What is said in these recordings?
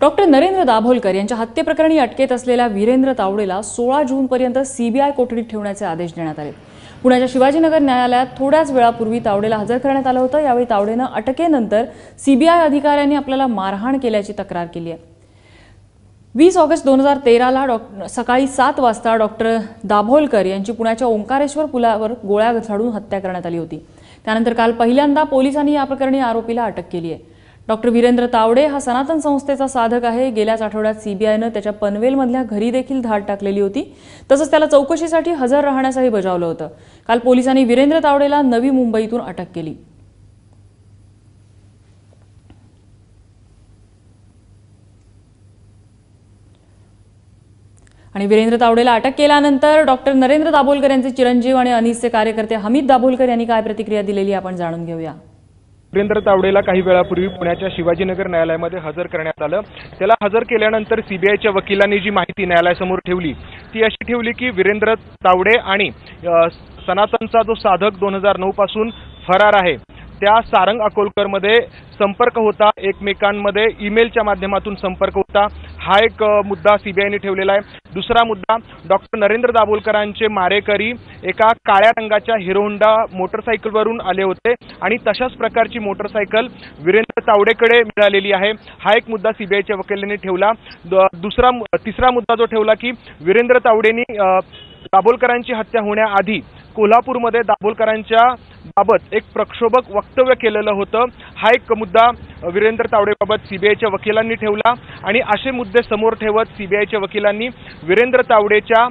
Doctor Narendra Dabholkar यांच्या हत्येप्रकरणी अटकेत असलेल्या वीरेंद्र तावडेला 16 जूनपर्यंत सीबीआय कोठडीत ठेवण्याचे आदेश देण्यात आले। पुण्याच्या शिवाजीनगर न्यायालयात थोड्याच वेळापूर्वी तावडेला हजर करण्यात आलं होतं। यावेळी तावडेनं अटकेनंतर सीबीआय अधिकाऱ्यांनी आपल्याला मारहाण केल्याची तक्रार केली आहे। 20 ऑगस्ट 2013ला सकाळी 7 वाजता डॉक्टर दाभोलकर यांची पुण्याच्या ओंकारेश्वर पुलावर गोळ्या झाडून हत्या करण्यात आली होती। त्यानंतर काल पहिल्यांदा पोलिसांनी या प्रकरणी आरोपीला अटक केली आहे। डॉक्टर वीरेंद्र तावडे हा सनातन संस्थेचा साधक आहे। गेल्याच आठवड्यात सीबीआयनं त्याच्या पनवेलमधल्या घरी देखील धाड टाकलेली होती। तसंच त्याला चौकशीसाठी हजर राहण्यासही बजावलं होतं। काल पोलिसांनी वीरेंद्र तावडेला नवी मुंबईतून अटक केली। आणि वीरेंद्र तावडेला अटक केल्यानंतर डॉक्टर नरेंद्र दाभोलकर यांचे चिरंजीव आणि अनिसचे कार्यकर्ते हमीद दाभोलकर यांनी काय प्रतिक्रिया दिलेली आपण जाणून घेऊया। वीरेंद्र तावडेला काही वेळापूर्वी पुण्याच्या शिवाजीनगर न्यायालयामध्ये हजर करण्यात आलं। त्याला हजर केल्यानंतर सीबीआयच्या वकिलांनी जी माहिती न्यायालयासमोर ठेवली ती अशी ठेवली की वीरेंद्र तावडे आणि सनातनचा जो साधक 2009 पासून फरार आहे त्या सारंग अकोलकरमध्ये संपर्क होता, एकमेकांमध्ये ईमेलच्या माध्यमातून संपर्क होता। हा एक मुद्दा सीबीआयने ठेवलेला आहे। दुसरा मुद्दा, डॉक्टर नरेंद्र दाभोलकरांचे मारेकरी एका काळ्या रंगाच्या हिरो होंडा मोटरसायकलवरून आले होते आणि तशाच प्रकारची मोटरसायकल वीरेंद्र तावडेकडे मिळालेली आहे। हा एक मुद्दा सीबीआयच्या वकिलांनी ठेवला। तिसरा मुद्दा जो ठेवला की वीरेंद्र तावडेंनी दाभोलकरांची हत्या होण्याआधी कोल्हापूरमध्ये दाभोलकरांच्या बाबत एक प्रक्षोभक वक्तव्य केलेलं होतं। हा एक मुद्दा वीरेंद्र तावडेबाबत सीबीआयच्या वकिलांनी ठेवला आणि असे मुद्दे समोर ठेवत सीबीआयच्या वकिलांनी वीरेंद्र तावडेच्या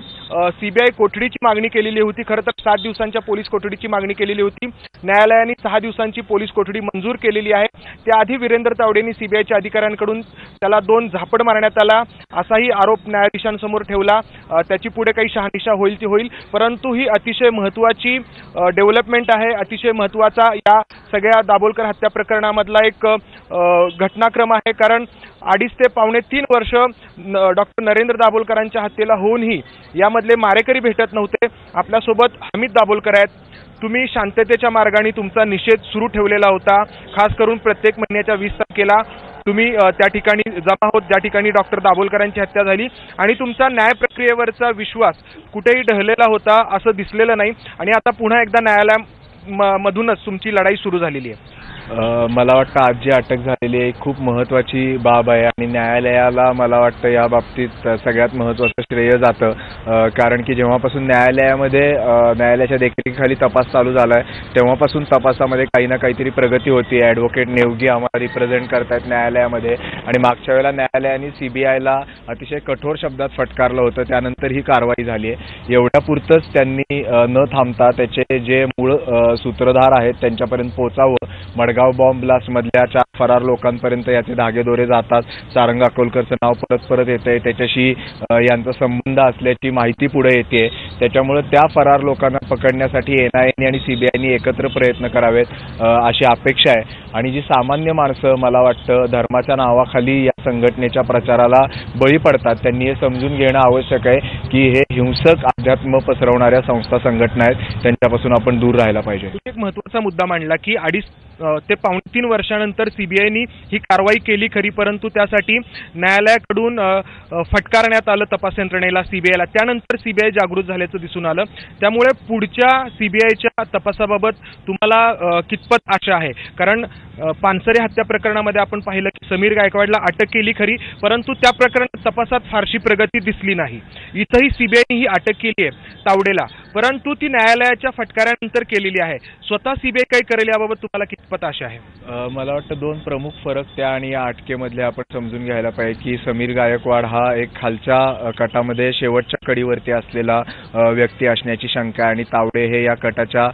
सीबीआय कोठडीची मागणी केलेली होती। खरं तर 7 दिवसांच्या पोलीस कोठडीची मागणी केलेली होती। न्यायालयाने 6 दिवसांची पोलीस कोठडी मंजूर केलेली आहे। त्याआधी वीरेंद्र तावडेंनी सीबीआयच्या अधिकाऱ्यांकडून त्याला 2 झापड मारण्यात आला असाही आरोप न्यायाधीशांसमोर ठेवला। त्याची पुढे काही शहानिशा होईल ती होईल, परंतु ही अतिशय महत्त्वाची डेव्हलपमेंट आहे। अतिशय महत्त्वाचा या सगळ्या दाभोलकर हत्या प्रकरणामधला एक घटनाक्रम आहे, कारण 2.5 ते पावणे 3 वर्ष डॉक्टर नरेंद्र दाभोलकरांच्या हत्येला होऊनही यामधले मारेकरी भेटत नव्हते। आपल्यासोबत हमीद दाभोलकर आहेत। तुम्ही शांततेच्या मार्गाने तुमचा निषेध सुरू ठेवलेला होता। खास करून प्रत्येक महिन्याच्या 20 तारखेला तुम्ही त्या ठिकाणी जमा होत ज्या ठिकाणी डॉक्टर दाभोलकरांची हत्या झाली आणि तुमचा न्याय प्रक्रियेवरचा विश्वास कुठेही ढळलेला होता असं दिसलेलं नाही आणि आता पुन्हा एकदा न्यायालयामधूनच तुमची लढाई सुरू झालेली आहे। मला वाटतं आज जी अटक झालेली आहे खूप महत्त्वाची बाब आहे आणि न्यायालयाला मला वाटतं या बाबतीत सगळ्यात महत्त्वाचं श्रेय जातं, कारण की जेव्हापासून न्यायालयाच्या देखरेखीखाली तपास चालू झाला आहे तेव्हापासून तपासामध्ये काही ना काहीतरी प्रगती होती। ॲडव्होकेट नेवगी आम्हाला रिप्रेझेंट करतायत न्यायालयामध्ये आणि मागच्या वेळेला न्यायालयाने सीबीआयला अतिशय कठोर शब्दात फटकारलं होतं, त्यानंतर ही कारवाई झाली आहे। एवढ्यापुरतंच त्यांनी न थांबता त्याचे जे मूळ सूत्रधार आहेत त्यांच्यापर्यंत पोहोचावं। मडगाव बॉम्ब ब्लास्ट मधल्या 4 फरार लोकांपर्यंत याचे धागेदोरे जातात। सारंग अकोलकरचं नाव परत येतंय, त्याच्याशी यांचा संबंध असल्याची माहिती पुढे येते। त्याच्यामुळे त्या फरार लोकांना पकडण्यासाठी एनआयए आणि सीबीआयनी एकत्र प्रयत्न करावेत अशी अपेक्षा आहे। आणि जी सामान्य माणसं मला वाटतं धर्माच्या नावाखाली या संघटनेच्या प्रचाराला बळी पडतात त्यांनी हे समजून घेणं आवश्यक आहे की हे हिंसक अध्यात्म पसरवणाऱ्या संस्था संघटना आहेत, त्यांच्यापासून आपण दूर राहायला पाहिजे। एक महत्त्वाचा मुद्दा मांडला की 2.5 ते पावणे 3 वर्षानंतर सीबीआयनी ही कारवाई केली खरी, परंतु त्यासाठी न्यायालयाकडून फटकारण्यात आलं तपास यंत्रणेला, सीबीआयला। त्यानंतर सीबीआय जागृत झाल्याचं दिसून आलं। त्यामुळे पुढच्या सीबीआयच्या तपासाबाबत तुम्हाला कितपत आशा आहे? कारण पानसरे हत्या प्रकरणामध्ये आपण पाहिलं की समीर गायकवाडला अटक केली खरी, परंतु त्या प्रकरणात तपासात फारशी प्रगती दिसली नाही। इथंही सीबीआयने ही अटक केली आहे तावडेला, परंतु ती न्यायालयाच्या फटकाऱ्यानंतर केलेली आहे। स्वतः सीबीआय काय करेल याबाबत तुम्हाला कितपत आशा आहे? मला वाटतं 2 प्रमुख फरक त्या आणि या अटकेमधले आपण समजून घ्यायला पाहिजे की समीर गायकवाड हा एक खालच्या कटामध्ये शेवटच्या कडीवरती असलेला व्यक्ती असण्याची शंका आहे आणि तावडे हे या कटाच्या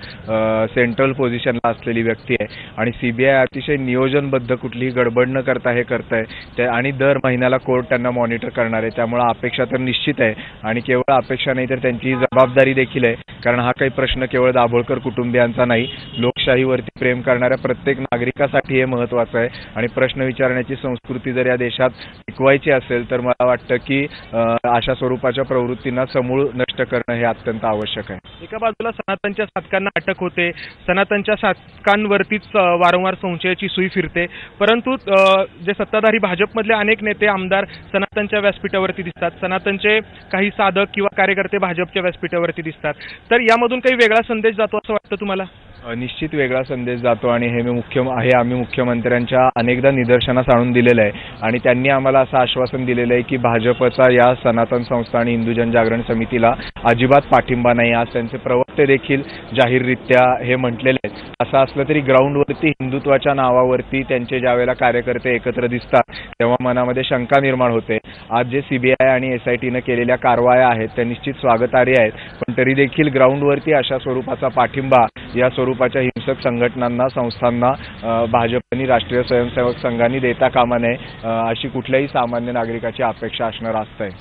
सेंट्रल पोझिशनला असलेली व्यक्ती आहे आणि सीबीआय अतिशय नियोजनबद्ध कुठलीही गडबड न करता हे करतंय आणि दर महिन्याला कोर्ट त्यांना मॉनिटर करणार आहे। त्यामुळे अपेक्षा तर निश्चित आहे आणि केवळ अपेक्षा नाही तर त्यांची जबाबदारी देखील आहे, कारण हा काही प्रश्न केवळ दाभोलकर कुटुंबियांचा नाही, लोकशाहीवरती प्रेम करणाऱ्या प्रत्येक नागरिकासाठी हे महत्त्वाचं आहे। आणि प्रश्न विचारण्याची संस्कृती जर या देशात टिकवायची असेल तर मला वाटतं की अशा स्वरूपाच्या प्रवृत्तींना समूळ नष्ट करणं हे अत्यंत आवश्यक आहे। एका बाजूला सनातनच्या साधकांना अटक होते, सनातनच्या साधकांवरतीच वारंवार संशयाची सुई फिरते, परंतु जे सत्ताधारी भाजपमधले अनेक नेते आमदार सनातनच्या व्यासपीठावरती दिसतात, सनातनचे काही साधक किंवा कार्यकर्ते भाजपच्या व्यासपीठावरती दिसतात. तर यामधून काही वेगळा संदेश जातो असं वाटतं तुम्हाला? निश्चित वेगळा संदेश जातो आणि हे आम्ही मुख्यमंत्र्यांच्या अनेकदा निदर्शनास आणून दिलेलं आहे आणि त्यांनी आम्हाला असं आश्वासन दिलेलं आहे की भाजपचा या सनातन संस्था आणि हिंदू जनजागरण समितीला अजिबात पाठिंबा नाही. आज त्यांचे प्रवक्ते देखील जाहीररित्या हे म्हटलेले आहेत. असं असलं तरी ग्राउंडवरती हिंदुत्वाच्या नावावरती त्यांचे ज्यावेळेला कार्यकर्ते एकत्र दिसतात तेव्हा मनामध्ये शंका निर्माण होते. आज जे सीबीआय आणि SITनं केलेल्या कारवाया आहेत त्या निश्चित स्वागतार्ह आहेत, पण तरी देखील ग्राउंडवरती अशा स्वरूपाचा पाठिंबा या स्वरूपाच्या हिंसक संघटनांना संस्थांना भाजप आणि राष्ट्रीय स्वयंसेवक संघांनी देता कामा नये अशी कुठल्याही सामान्य नागरिकाची अपेक्षा असणं रास्त आहे.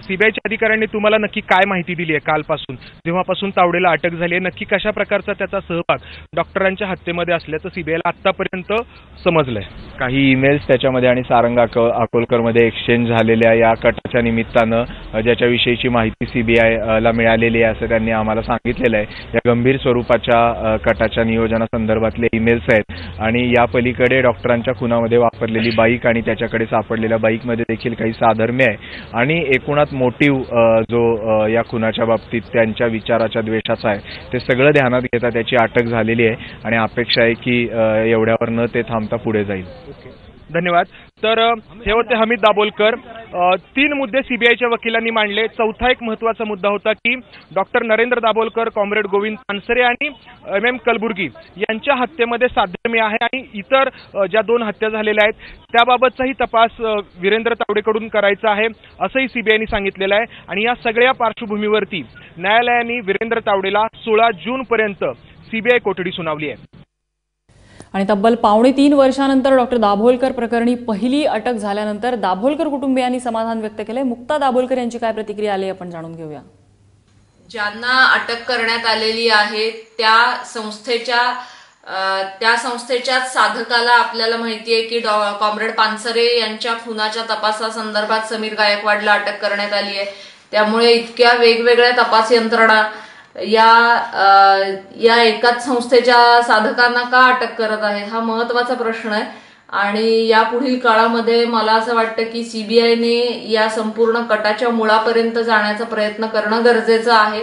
सीबीआयच्या अधिकाऱ्यांनी तुम्हाला नक्की काय माहिती दिली आहे कालपासून, जेव्हापासून तावडेला अटक झाली आहे? नक्की कशा प्रकारचा त्याचा सहभाग डॉक्टरांच्या हत्येमध्ये असल्याचं सीबीआयला आतापर्यंत समजलंय? काही ईमेल्स त्याच्यामध्ये आणि सारंग अकोलकरमध्ये एक्सचेंज झालेल्या या कटाच्या निमित्तानं ज्याच्याविषयीची माहिती सीबीआयला मिळालेली आहे असं त्यांनी आम्हाला सांगितलेलं आहे. या गंभीर स्वरूपाच्या कटाच्या नियोजनासंदर्भातले ईमेल्स आहेत आणि या पलीकडे डॉक्टरांच्या खुनामध्ये वापरलेली बाईक आणि त्याच्याकडे सापडलेल्या बाईकमध्ये देखील काही साधर्म्य आहे आणि एकूणात मोटिव्ह जो या खुनाच्या बाबतीत त्यांच्या विचाराच्या द्वेषाचा आहे ते सगळं ध्यानात घेता त्याची अटक झालेली आहे आणि अपेक्षा आहे की एवढ्यावर न ते थांबता पुढे जाईल. धन्यवाद. तर हे होते हमीद दाभोलकर. 3 मुद्दे सीबीआयच्या वकिलांनी मांडले. चौथा एक महत्त्वाचा मुद्दा होता की डॉक्टर नरेंद्र दाभोलकर, कॉम्रेड गोविंद पानसरे आणि MM कलबुर्गी यांच्या हत्येमध्ये साधर्म्य आहे आणि इतर ज्या 2 हत्या झालेल्या आहेत त्याबाबतचाही तपास वीरेंद्र तावडेकडून करायचा आहे असंही सीबीआयने सांगितलेलं आहे. आणि या सगळ्या पार्श्वभूमीवरती न्यायालयाने वीरेंद्र तावडेला 16 जूनपर्यंत सीबीआय कोठडी सुनावली आहे. आणि तब्बल 2.5 वर्षानंतर डॉक्टर दाभोलकर प्रकरणी पहिली अटक झाल्यानंतर दाभोलकर कुटुंबियांनी समाधान व्यक्त केले. मुक्ता दाभोलकर यांची काय प्रतिक्रिया आली आपण जाणून घेऊया. ज्यांना अटक करण्यात आलेली आहे त्या संस्थेच्याच साधकाला आपल्याला माहिती आहे की कॉम्रेड पानसरे यांच्या खुनाच्या तपासासंदर्भात समीर गायकवाडला अटक करण्यात आली आहे. त्यामुळे इतक्या वेगवेगळ्या तपास यंत्रणा या एकाच संस्थेच्या साधकांना का अटक करत आहे हा महत्वाचा प्रश्न आहे. आणि यापुढील काळामध्ये मला असं वाटतं की सीबीआयने या संपूर्ण कटाच्या मुळापर्यंत जाण्याचा प्रयत्न करणं गरजेचं आहे.